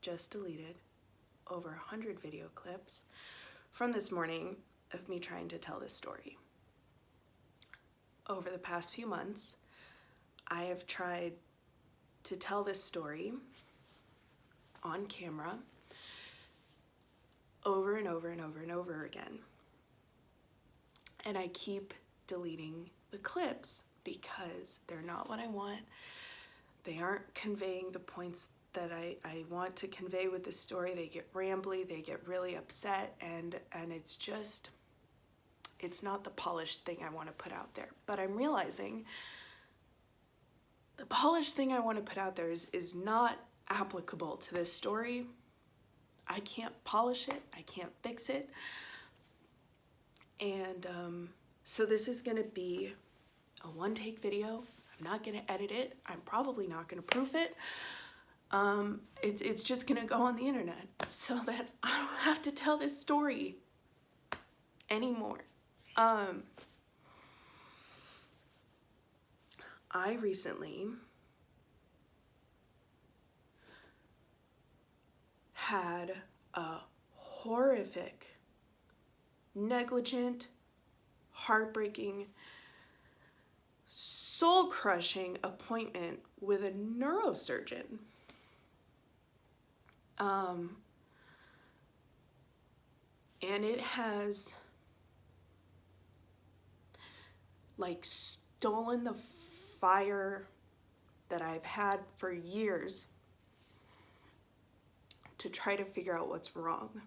just deleted over 100 video clips from this morning of me trying to tell this story. Over the past few months, I have tried to tell this story on camera over and over and over and over again. And I keep deleting the clips because they're not what I want. They aren't conveying the points that I want to convey with the story. They get rambly, they get really upset, and it's not the polished thing I want to put out there. But I'm realizing the polished thing I want to put out there is not applicable to this story. I can't polish it, I can't fix it. And so this is gonna be a one-take video. I'm not gonna edit it. I'm probably not gonna proof it. It's just gonna go on the internet so that I don't have to tell this story anymore. I recently had a horrific, negligent, heartbreaking, soul-crushing appointment with a neurosurgeon. And it has like stolen the fire that I've had for years to try to figure out what's wrong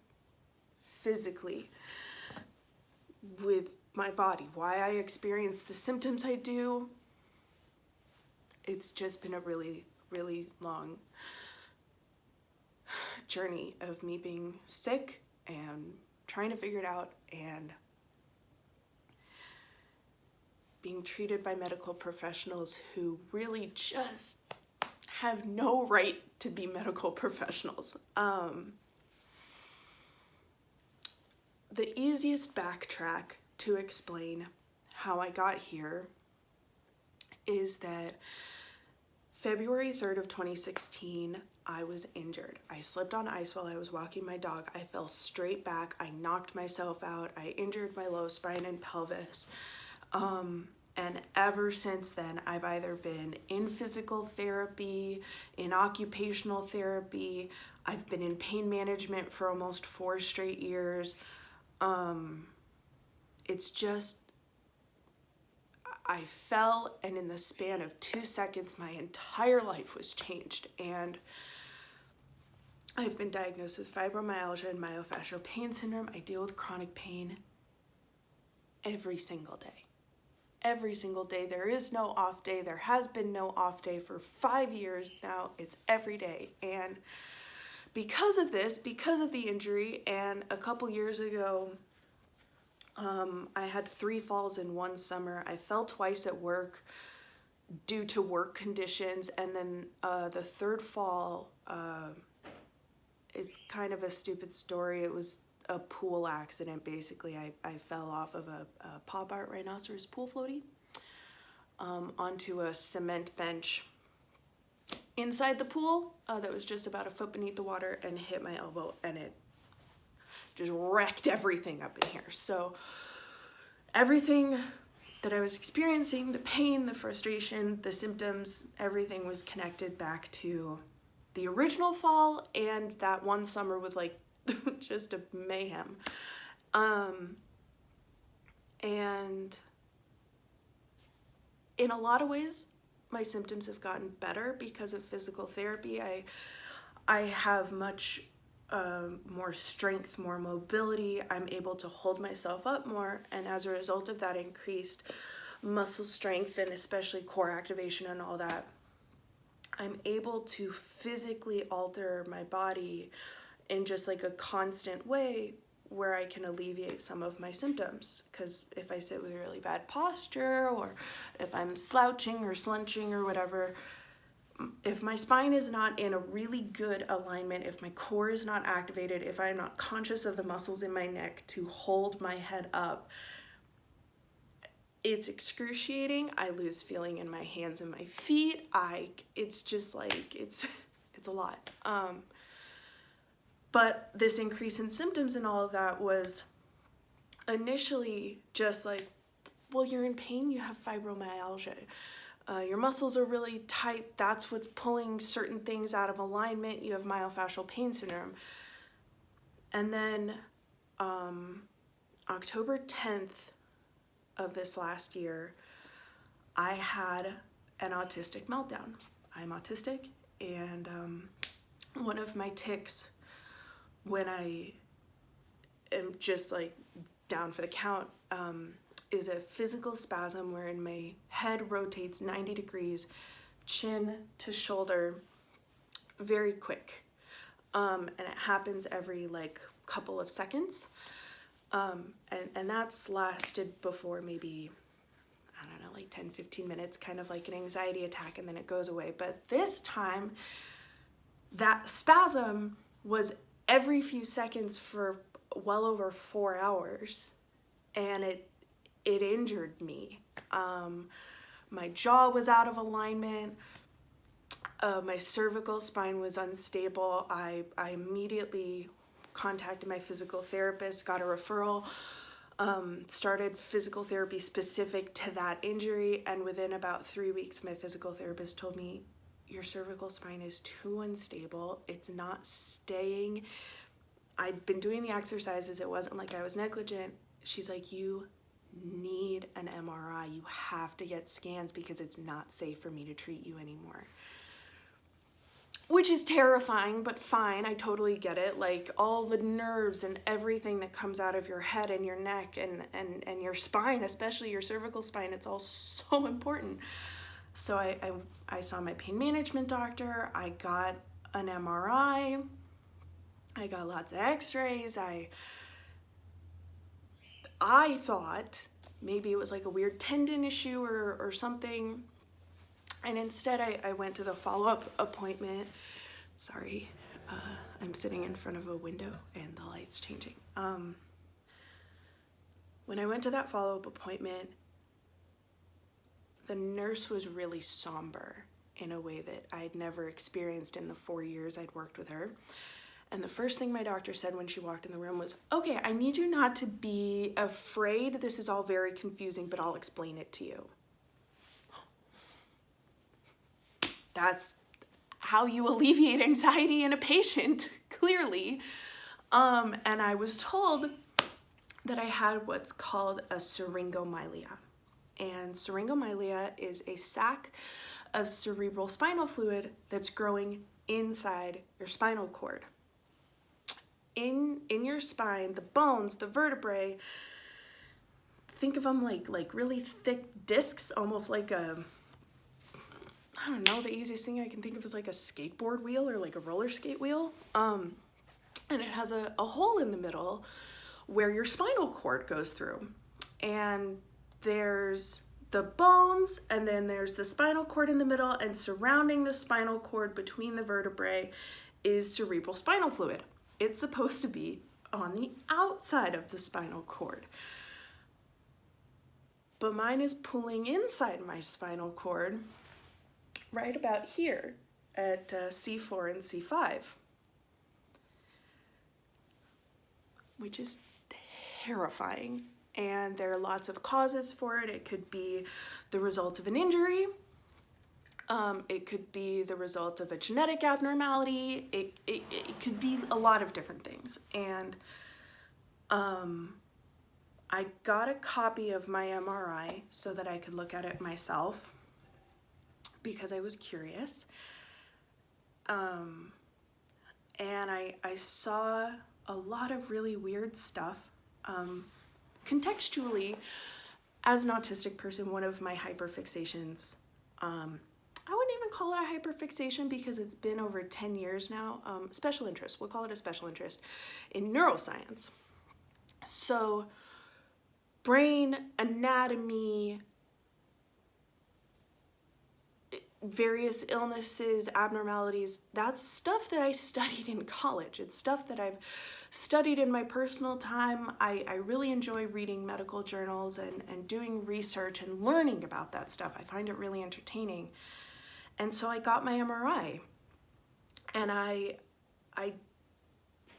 physically with my body, why I experience the symptoms I do. It's just been a really, really long journey of me being sick and trying to figure it out and being treated by medical professionals who really just have no right to be medical professionals. The easiest backtrack to explain how I got here is that February 3rd of 2016, I was injured. I slipped on ice while I was walking my dog. I fell straight back. I knocked myself out. I injured my low spine and pelvis. And ever since then, I've either been in physical therapy, in occupational therapy. I've been in pain management for almost 4 straight years. It's just, I fell, and in the span of 2 seconds, my entire life was changed. And I've been diagnosed with fibromyalgia and myofascial pain syndrome. I deal with chronic pain every single day. Every single day. There is no off day. There has been no off day for 5 years now. It's every day. And because of this, because of the injury, and a couple years ago, I had 3 falls in one summer. I fell twice at work due to work conditions. And then the third fall, it's kind of a stupid story. It was a pool accident. Basically, I fell off of a pop art rhinoceros pool floaty onto a cement bench inside the pool that was just about a foot beneath the water, and hit my elbow, and it just wrecked everything up in here. So everything that I was experiencing, the pain, the frustration, the symptoms, everything was connected back to the original fall and that one summer with like just a mayhem. And in a lot of ways, my symptoms have gotten better because of physical therapy. I have much more strength, more mobility. I'm able to hold myself up more, and as a result of that increased muscle strength and especially core activation and all that, I'm able to physically alter my body in just like a constant way where I can alleviate some of my symptoms. Because if I sit with really bad posture, or if I'm slouching or slunching or whatever, if my spine is not in a really good alignment, if my core is not activated, if I'm not conscious of the muscles in my neck to hold my head up, it's excruciating. I lose feeling in my hands and my feet. It's just like, it's a lot. But this increase in symptoms and all of that was initially just like, well, you're in pain, you have fibromyalgia. Your muscles are really tight, that's what's pulling certain things out of alignment, you have myofascial pain syndrome. And then October 10th of this last year, I had an autistic meltdown. I'm autistic, and one of my tics when I am just like down for the count is a physical spasm wherein my head rotates 90 degrees, chin to shoulder, very quick. And it happens every like couple of seconds. And that's lasted before maybe, I don't know, like 10, 15 minutes, kind of like an anxiety attack, and then it goes away. But this time, that spasm was every few seconds for well over 4 hours, and it injured me. My jaw was out of alignment. My cervical spine was unstable. I immediately contacted my physical therapist, got a referral, started physical therapy specific to that injury, and within about 3 weeks, my physical therapist told me, your cervical spine is too unstable. It's not staying. I'd been doing the exercises. It wasn't like I was negligent. She's like, you need an MRI. You have to get scans because it's not safe for me to treat you anymore. Which is terrifying, but fine, I totally get it. Like all the nerves and everything that comes out of your head and your neck and your spine, especially your cervical spine, it's all so important. So I saw my pain management doctor, I got an MRI, I got lots of x-rays, I thought maybe it was like a weird tendon issue or something. And instead I went to the follow-up appointment. Sorry, I'm sitting in front of a window and the light's changing. When I went to that follow-up appointment, the nurse was really somber in a way that I'd never experienced in the 4 years I'd worked with her. And the first thing my doctor said when she walked in the room was, okay, I need you not to be afraid. This is all very confusing, but I'll explain it to you. That's how you alleviate anxiety in a patient, clearly. And I was told that I had what's called a syringomyelia. And syringomyelia is a sac of cerebral spinal fluid that's growing inside your spinal cord. In your spine, the bones, the vertebrae, think of them like really thick discs, almost like a, I don't know, the easiest thing I can think of is like a skateboard wheel or like a roller skate wheel. And it has a hole in the middle where your spinal cord goes through. And there's the bones, and then there's the spinal cord in the middle, and surrounding the spinal cord between the vertebrae is cerebral spinal fluid. It's supposed to be on the outside of the spinal cord. But mine is pulling inside my spinal cord right about here at C4 and C5, which is terrifying. And there are lots of causes for it. It could be the result of an injury. It could be the result of a genetic abnormality. It could be a lot of different things. And I got a copy of my MRI so that I could look at it myself because I was curious. And I saw a lot of really weird stuff. Contextually, as an autistic person, one of my hyperfixations, I wouldn't even call it a hyperfixation because it's been over 10 years now, special interest, we'll call it a special interest in neuroscience. So brain anatomy, various illnesses, abnormalities, that's stuff that I studied in college. It's stuff that I've studied in my personal time. I really enjoy reading medical journals and doing research and learning about that stuff. I find it really entertaining. And so I got my MRI, and I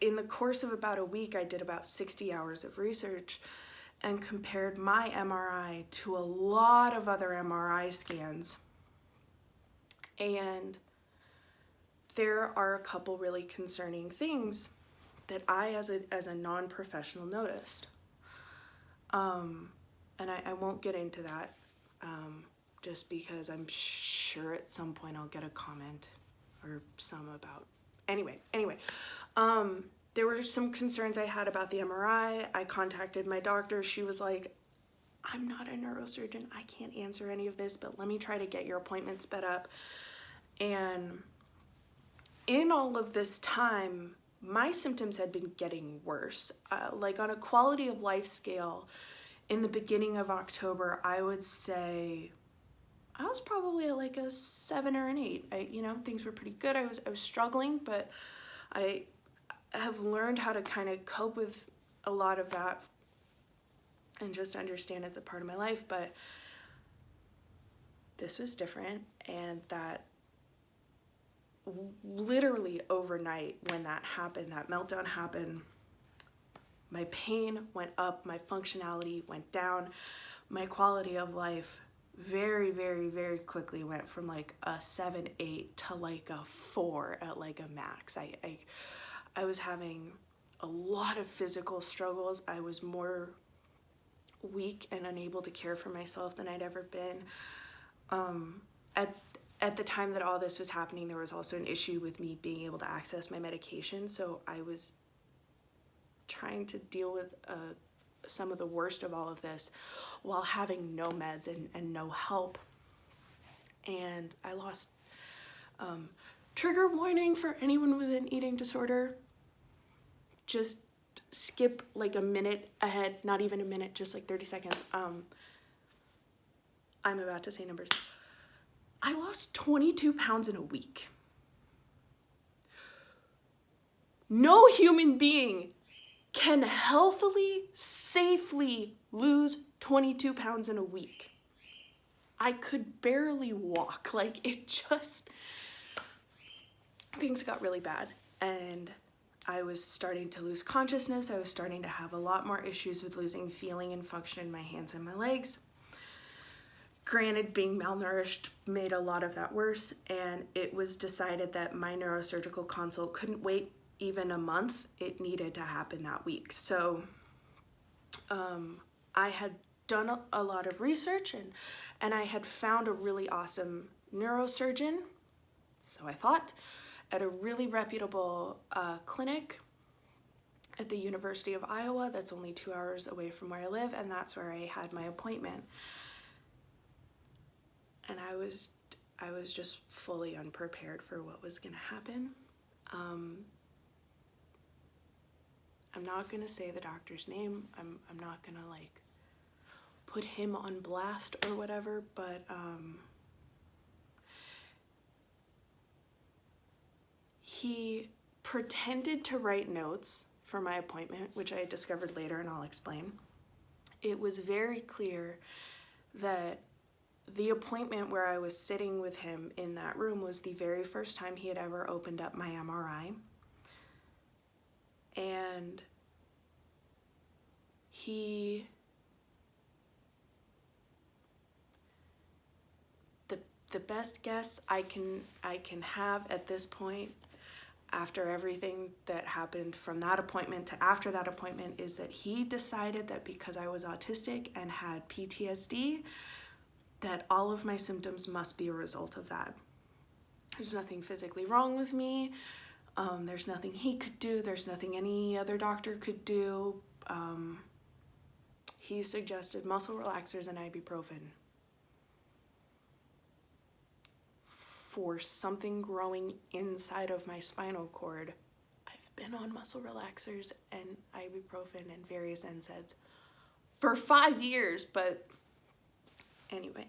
in the course of about a week, I did about 60 hours of research and compared my MRI to a lot of other MRI scans. And there are a couple really concerning things that I, as a non-professional, noticed. And I won't get into that, just because I'm sure at some point I'll get a comment or some about. Anyway, there were some concerns I had about the MRI. I contacted my doctor. She was like, I'm not a neurosurgeon. I can't answer any of this, but let me try to get your appointment sped up. And in all of this time, my symptoms had been getting worse. Like on a quality of life scale, in the beginning of October, I would say I was probably at like a 7 or an 8. Things were pretty good. I was struggling, but I have learned how to kind of cope with a lot of that and just understand it's a part of my life. But this was different, and that literally overnight when that happened, that meltdown happened, my pain went up, my functionality went down, my quality of life very, very, very quickly went from like a 7, 8 to like a 4 at like a max. I was having a lot of physical struggles. I was more weak and unable to care for myself than I'd ever been. At the time that all this was happening, there was also an issue with me being able to access my medication. So I was trying to deal with some of the worst of all of this while having no meds and no help. And I lost, trigger warning for anyone with an eating disorder. Just skip like a minute ahead, not even a minute, just like 30 seconds. I'm about to say numbers. I lost 22 pounds in a week. No human being can healthily, safely lose 22 pounds in a week. I could barely walk. Like, things got really bad. And I was starting to lose consciousness. I was starting to have a lot more issues with losing feeling and function in my hands and my legs. Granted, being malnourished made a lot of that worse, and it was decided that my neurosurgical consult couldn't wait even a month. It needed to happen that week. So I had done a lot of research, and I had found a really awesome neurosurgeon, so I thought, at a really reputable clinic at the University of Iowa that's only 2 hours away from where I live, and that's where I had my appointment. And I was just fully unprepared for what was gonna happen. I'm not gonna say the doctor's name. I'm not gonna like put him on blast or whatever, but he pretended to write notes for my appointment, which I discovered later, and I'll explain. It was very clear that the appointment where I was sitting with him in that room was the very first time he had ever opened up my MRI. And the best guess I can have at this point, after everything that happened from that appointment to after that appointment, is that he decided that because I was autistic and had PTSD, that all of my symptoms must be a result of that. There's nothing physically wrong with me. There's nothing he could do. There's nothing any other doctor could do. He suggested muscle relaxers and ibuprofen for something growing inside of my spinal cord. I've been on muscle relaxers and ibuprofen and various NSAIDs for 5 years, but anyway,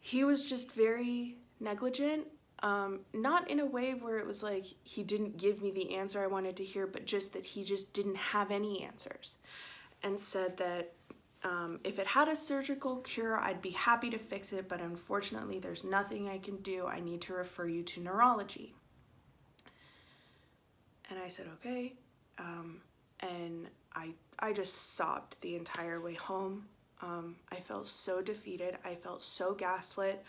he was just very negligent, not in a way where it was like he didn't give me the answer I wanted to hear, but just that he just didn't have any answers, and said that if it had a surgical cure, I'd be happy to fix it, but unfortunately there's nothing I can do. I need to refer you to neurology. And I said, okay. And I just sobbed the entire way home. I felt so defeated. I felt so gaslit.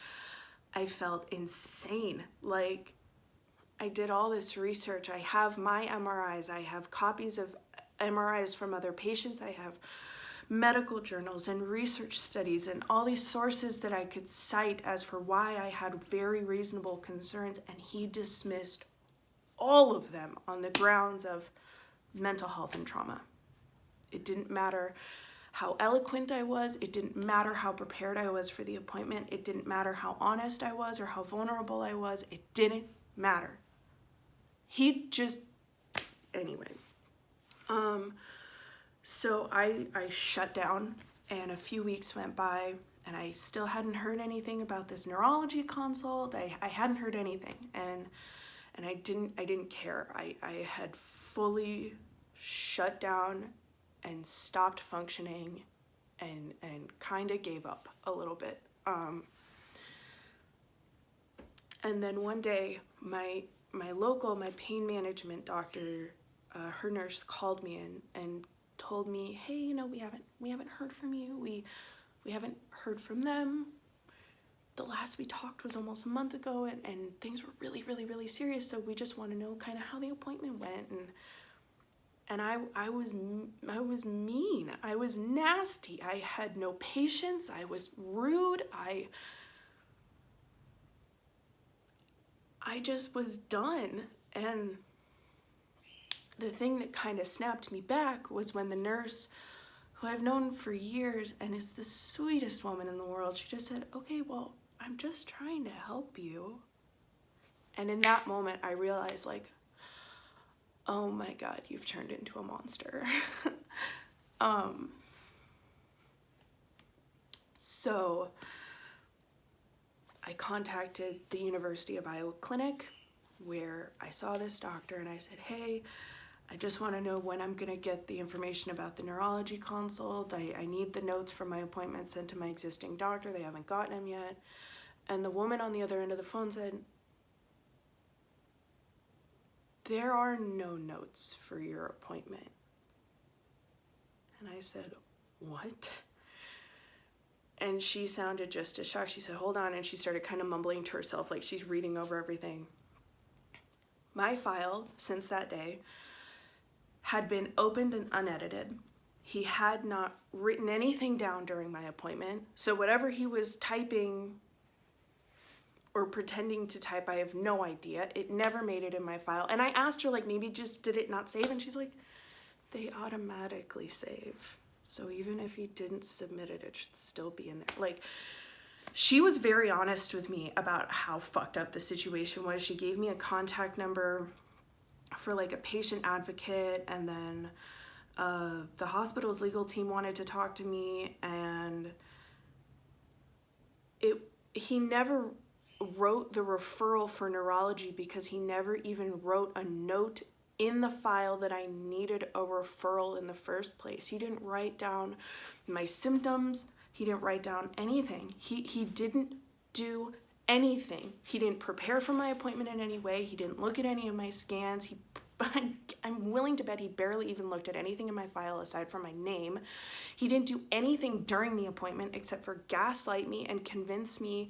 I felt insane. Like, I did all this research. I have my MRIs. I have copies of MRIs from other patients. I have medical journals and research studies and all these sources that I could cite as for why I had very reasonable concerns, and he dismissed all of them on the grounds of mental health and trauma. It didn't matter how eloquent I was. It didn't matter how prepared I was for the appointment. It didn't matter how honest I was or how vulnerable I was. It didn't matter. He just, anyway. So I shut down, and a few weeks went by, and I still hadn't heard anything about this neurology consult. I hadn't heard anything, and I didn't care. I had fully shut down and stopped functioning, and kind of gave up a little bit. And then one day, my pain management doctor, her nurse called me and told me, hey, you know, we haven't heard from you. We haven't heard from them. The last we talked was almost a month ago, and things were really, really, really serious. So we just want to know kind of how the appointment went. And I was mean. I was nasty. I had no patience. I was rude. I just was done. And the thing that kind of snapped me back was when the nurse, who I've known for years and is the sweetest woman in the world, she just said, okay, well, I'm just trying to help you. And in that moment, I realized, like, oh my God, you've turned into a monster. So I contacted the University of Iowa Clinic, where I saw this doctor, and I said, hey, I just want to know when I'm going to get the information about the neurology consult. I need the notes from my appointment sent to my existing doctor. They haven't gotten them yet. And the woman on the other end of the phone said, there are no notes for your appointment. And I said, what? And she sounded just as shocked. She said, hold on. And she started kind of mumbling to herself, like she's reading over everything. My file, since that day, had been opened and unedited. He had not written anything down during my appointment. So whatever he was typing or pretending to type, I have no idea. It never made it in my file. And I asked her, like, maybe just did it not save? And she's like, they automatically save. So even if he didn't submit it, it should still be in there. Like, she was very honest with me about how fucked up the situation was. She gave me a contact number for like a patient advocate, and then the hospital's legal team wanted to talk to me, and he never wrote the referral for neurology because he never even wrote a note in the file that I needed a referral in the first place. He didn't write down my symptoms. He didn't write down anything. He didn't do anything. He didn't prepare for my appointment in any way. He didn't look at any of my scans. I'm willing to bet he barely even looked at anything in my file aside from my name. He didn't do anything during the appointment except for gaslight me and convince me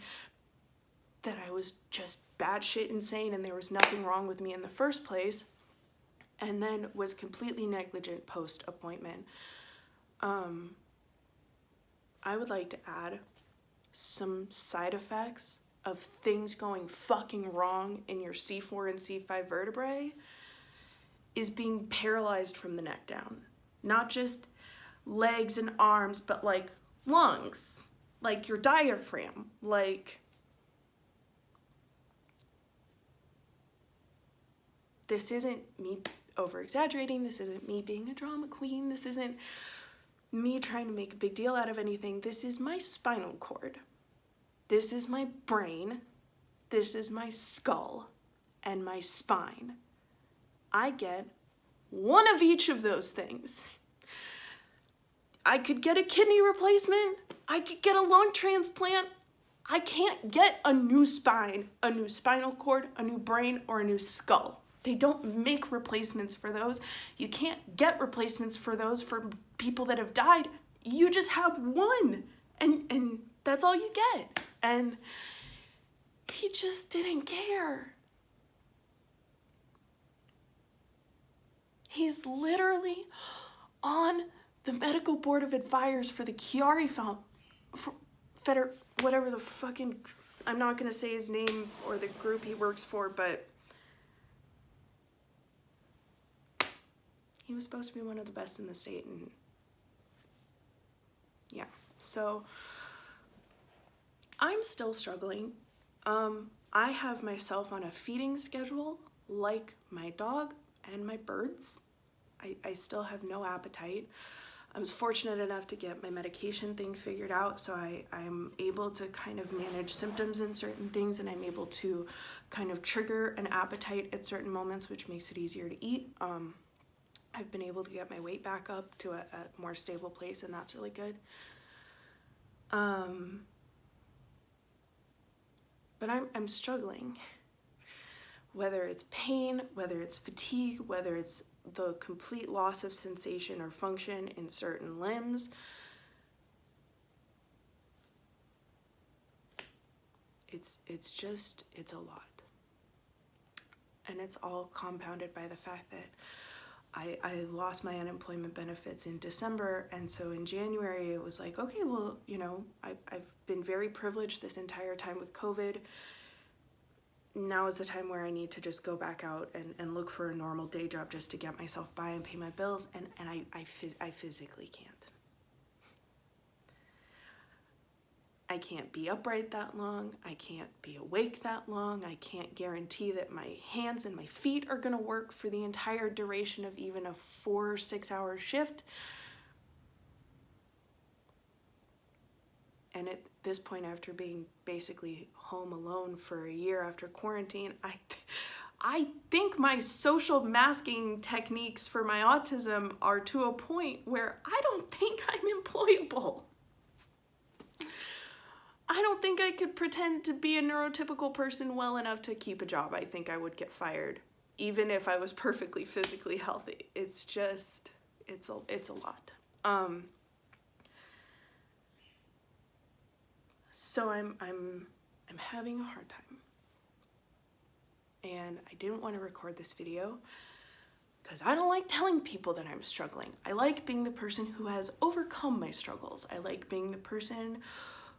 that I was just batshit insane and there was nothing wrong with me in the first place, and then was completely negligent post-appointment. I would like to add some side effects of things going fucking wrong in your C4 and C5 vertebrae is being paralyzed from the neck down. Not just legs and arms, but like lungs, like your diaphragm, like this isn't me over-exaggerating, this isn't me being a drama queen, this isn't me trying to make a big deal out of anything. This is my spinal cord. This is my brain. This is my skull and my spine. I get one of each of those things. I could get a kidney replacement. I could get a lung transplant. I can't get a new spine, a new spinal cord, a new brain, or a new skull. They don't make replacements for those. You can't get replacements for those for people that have died. You just have one, and that's all you get. And he just didn't care. He's literally on the medical board of advisors for the Chiari whatever the fucking, I'm not gonna say his name or the group he works for, but he was supposed to be one of the best in the state, and yeah, so I'm still struggling. I have myself on a feeding schedule like my dog and my birds. I still have no appetite. I was fortunate enough to get my medication thing figured out, so I'm able to kind of manage symptoms in certain things, and I'm able to kind of trigger an appetite at certain moments, which makes it easier to eat. I've been able to get my weight back up to a more stable place, and that's really good. But I'm struggling. Whether it's pain, whether it's fatigue, whether it's the complete loss of sensation or function in certain limbs. It's a lot. And it's all compounded by the fact that I lost my unemployment benefits in December, and so in January it was like, okay, well, you know, I've been very privileged this entire time with COVID. Now is the time where I need to just go back out and look for a normal day job just to get myself by and pay my bills, and I physically can't. I can't be upright that long. I can't be awake that long. I can't guarantee that my hands and my feet are gonna work for the entire duration of even a 4 or 6 hour shift. And at this point, after being basically home alone for a year after quarantine, I think my social masking techniques for my autism are to a point where I don't think I'm employable. I don't think I could pretend to be a neurotypical person well enough to keep a job. I think I would get fired, even if I was perfectly physically healthy. It's just, it's a lot. So I'm having a hard time, and I didn't want to record this video because I don't like telling people that I'm struggling. I like being the person who has overcome my struggles. I like being the person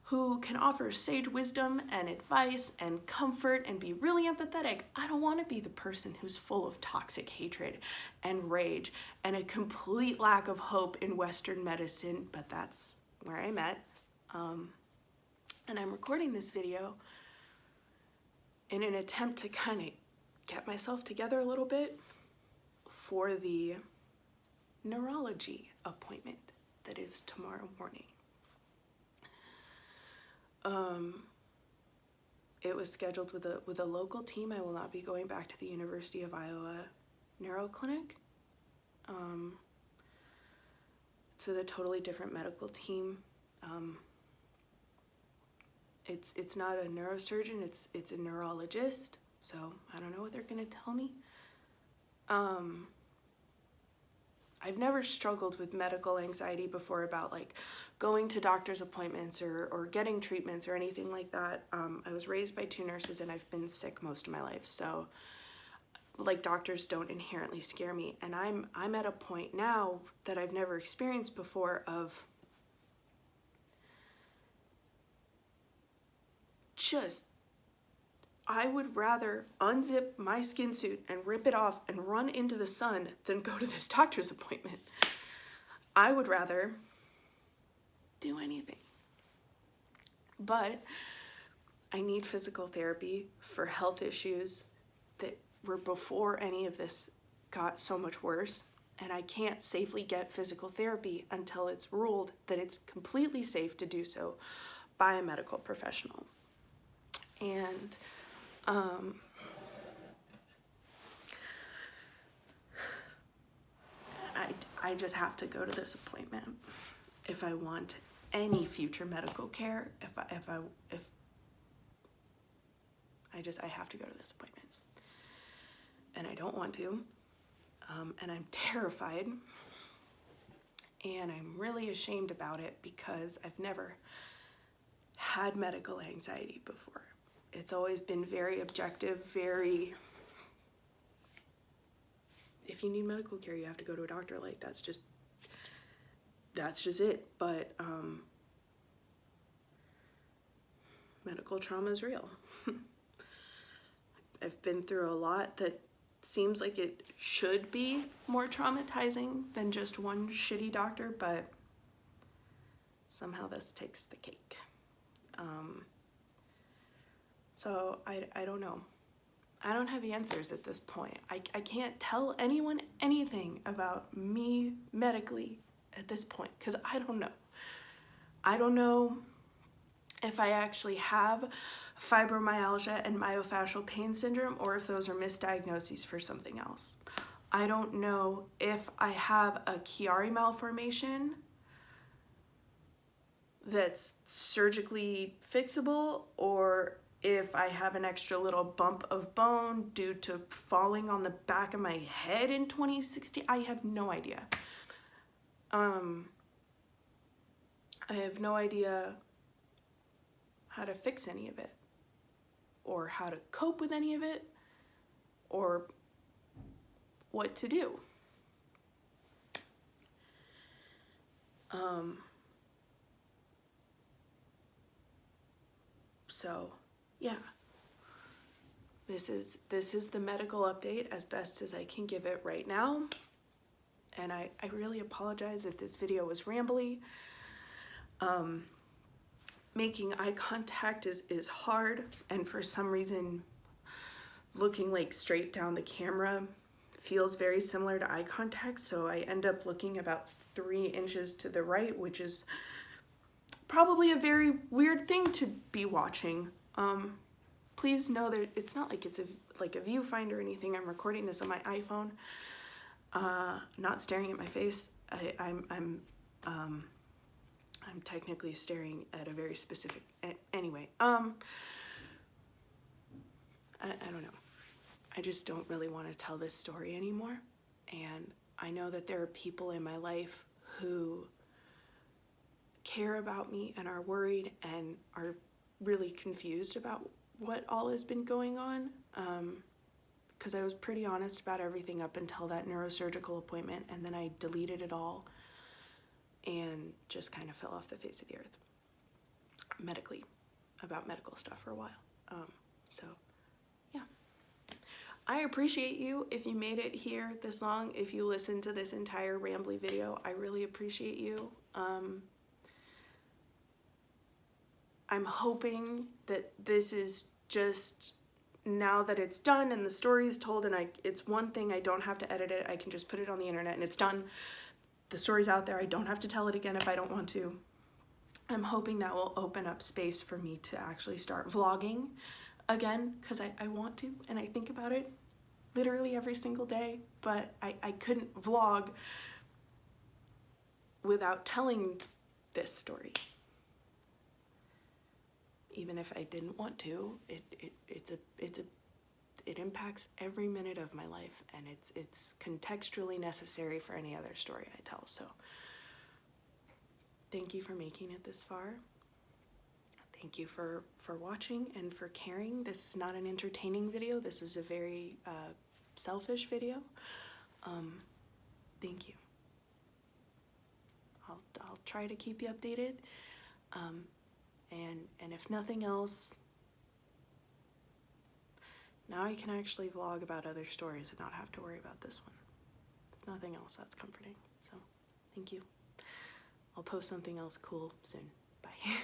who can offer sage wisdom and advice and comfort and be really empathetic. I don't want to be the person who's full of toxic hatred and rage and a complete lack of hope in Western medicine, but that's where I'm at. And I'm recording this video in an attempt to kind of get myself together a little bit for the neurology appointment that is tomorrow morning. It was scheduled with a local team. I will not be going back to the University of Iowa Neuro Clinic. It's with a totally different medical team. It's not a neurosurgeon, it's a neurologist, so I don't know what they're gonna tell me. I've never struggled with medical anxiety before about like going to doctor's appointments or getting treatments or anything like that. I was raised by 2 nurses and I've been sick most of my life, so like doctors don't inherently scare me. And I'm at a point now that I've never experienced before of just, I would rather unzip my skin suit and rip it off and run into the sun than go to this doctor's appointment. I would rather do anything. But I need physical therapy for health issues that were before any of this got so much worse. And I can't safely get physical therapy until it's ruled that it's completely safe to do so by a medical professional. And I just have to go to this appointment if I want any future medical care. I have to go to this appointment. and I don't want to, and I'm terrified, and I'm really ashamed about it because I've never had medical anxiety before. It's always been very objective, very, if you need medical care, you have to go to a doctor. Like, that's just it. But medical trauma is real. I've been through a lot that seems like it should be more traumatizing than just one shitty doctor, but somehow this takes the cake. So I don't know. I don't have answers at this point. I can't tell anyone anything about me medically at this point because I don't know. I don't know if I actually have fibromyalgia and myofascial pain syndrome or if those are misdiagnoses for something else. I don't know if I have a Chiari malformation that's surgically fixable or if I have an extra little bump of bone due to falling on the back of my head in 2016. I have no idea. I have no idea how to fix any of it or how to cope with any of it or what to do. So yeah, this is the medical update as best as I can give it right now. And I really apologize if this video was rambly. Making eye contact is hard, and for some reason looking like straight down the camera feels very similar to eye contact, so I end up looking about 3 inches to the right, which is probably a very weird thing to be watching. Please know that it's not like it's like a viewfinder or anything. I'm recording this on my iPhone, not staring at my face. I'm technically staring at a very specific, anyway, I don't know. I just don't really want to tell this story anymore. And I know that there are people in my life who care about me and are worried and are really confused about what all has been going on. Because I was pretty honest about everything up until that neurosurgical appointment, and then I deleted it all and just kind of fell off the face of the earth medically, about medical stuff for a while. So yeah, I appreciate you if you made it here this long, if you listened to this entire rambly video. I really appreciate you. I'm hoping that this is just, now that it's done and the story's told and it's one thing, I don't have to edit it, I can just put it on the internet and it's done. The story's out there, I don't have to tell it again if I don't want to. I'm hoping that will open up space for me to actually start vlogging again, because I want to and I think about it literally every single day, but I couldn't vlog without telling this story. Even if I didn't want to, it impacts every minute of my life, and it's contextually necessary for any other story I tell. So thank you for making it this far. Thank you for watching and for caring. This is not an entertaining video. This is a very selfish video. Thank you. I'll try to keep you updated. And if nothing else, now I can actually vlog about other stories and not have to worry about this one. If nothing else, that's comforting. So thank you. I'll post something else cool soon. Bye.